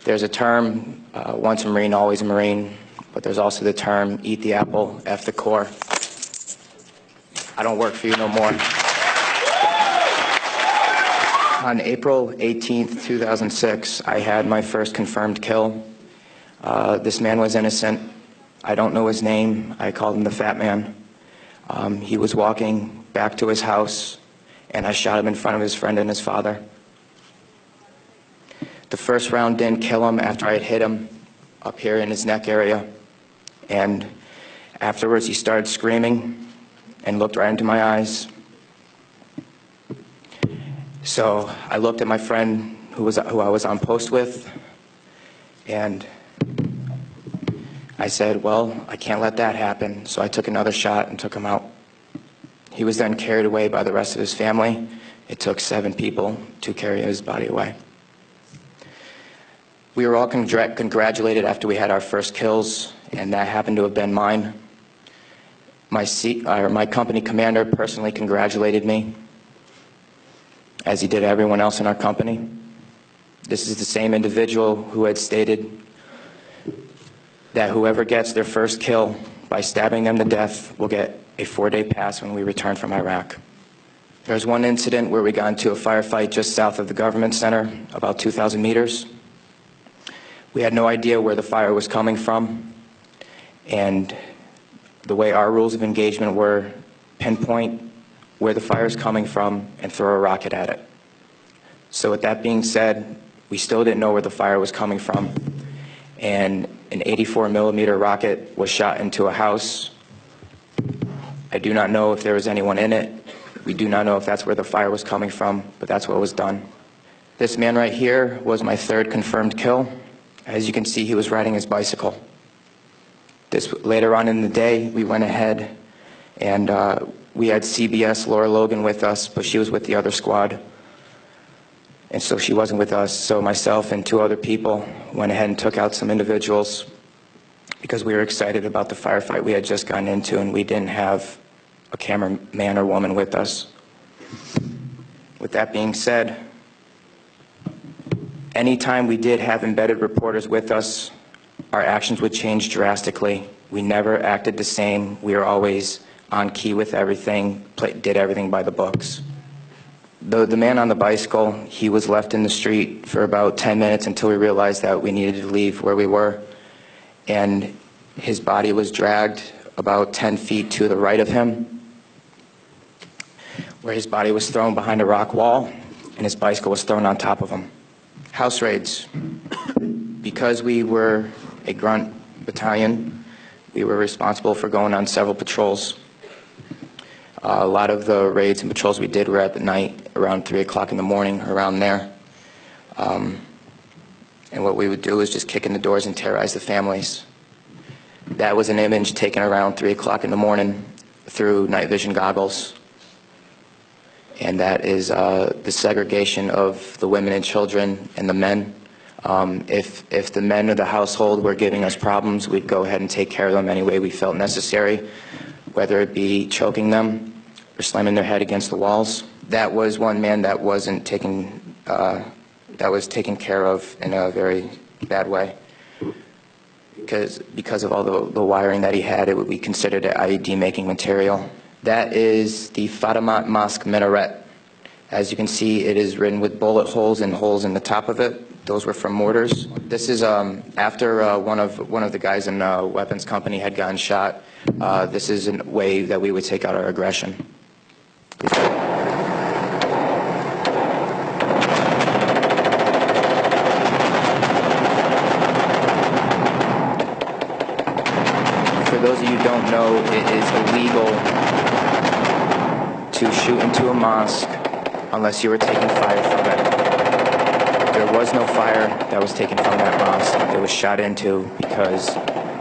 There's a term, once a Marine, always a Marine, but there's also the term, eat the apple, F the Corps. I don't work for you no more. On April 18th, 2006, I had my first confirmed kill. This man was innocent. I don't know his name. I called him the Fat Man. He was walking back to his house, and I shot him in front of his friend and his father. The first round didn't kill him after I had hit him up here in his neck area. And afterwards, he started screaming and looked right into my eyes. So I looked at my friend who I was on post with, and I said, well, I can't let that happen. So I took another shot and took him out. He was then carried away by the rest of his family. It took 7 people to carry his body away. We were all congratulated after we had our first kills, and that happened to have been mine. My company commander personally congratulated me, as he did everyone else in our company. This is the same individual who had stated that whoever gets their first kill by stabbing them to death will get a 4-day pass when we return from Iraq. There was one incident where we got into a firefight just south of the government center, about 2,000 meters. We had no idea where the fire was coming from, and the way our rules of engagement were, pinpoint where the fire is coming from and throw a rocket at it. So with that being said, we still didn't know where the fire was coming from, and an 84-millimeter rocket was shot into a house. I do not know if there was anyone in it. We do not know if that's where the fire was coming from, but that's what was done. This man right here was my 3rd confirmed kill. As you can see, he was riding his bicycle. Later on in the day, we went ahead and we had CBS Laura Logan with us, but she was with the other squad. And so she wasn't with us. So myself and 2 other people went ahead and took out some individuals because we were excited about the firefight we had just gotten into, and we didn't have a cameraman or woman with us. With that being said, anytime we did have embedded reporters with us, our actions would change drastically. We never acted the same. We were always on key with everything, did everything by the books. The man on the bicycle, he was left in the street for about 10 minutes until we realized that we needed to leave where we were. And his body was dragged about 10 feet to the right of him, where his body was thrown behind a rock wall, and his bicycle was thrown on top of him. House raids. Because we were a grunt battalion, we were responsible for going on several patrols. A lot of the raids and patrols we did were at the night, around 3 o'clock in the morning, around there. And what we would do is just kick in the doors and terrorize the families. That was an image taken around 3 o'clock in the morning through night vision goggles. And that is the segregation of the women and children and the men. If the men of the household were giving us problems, we'd go ahead and take care of them any way we felt necessary, whether it be choking them or slamming their head against the walls. That was one man that wasn't taken, that was taken care of in a very bad way. Because of all the wiring that he had, it would be considered an IED making material. That is the Fatimat Mosque minaret. As you can see, it is written with bullet holes and holes in the top of it. Those were from mortars. This is after one of the guys in the weapons company had gotten shot. This is a way that we would take out our aggression. For those of you who don't know, it is illegal to shoot into a mosque unless you were taking fire from it. There was no fire that was taken from that mosque. It was shot into because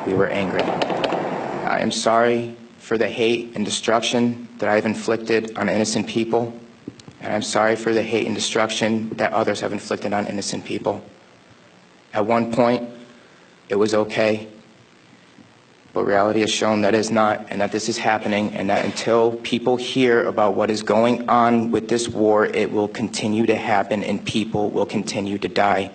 we were angry. I am sorry for the hate and destruction that I've inflicted on innocent people, and I'm sorry for the hate and destruction that others have inflicted on innocent people. At one point, it was okay. But reality has shown that is not, and that this is happening, and that until people hear about what is going on with this war, it will continue to happen and people will continue to die.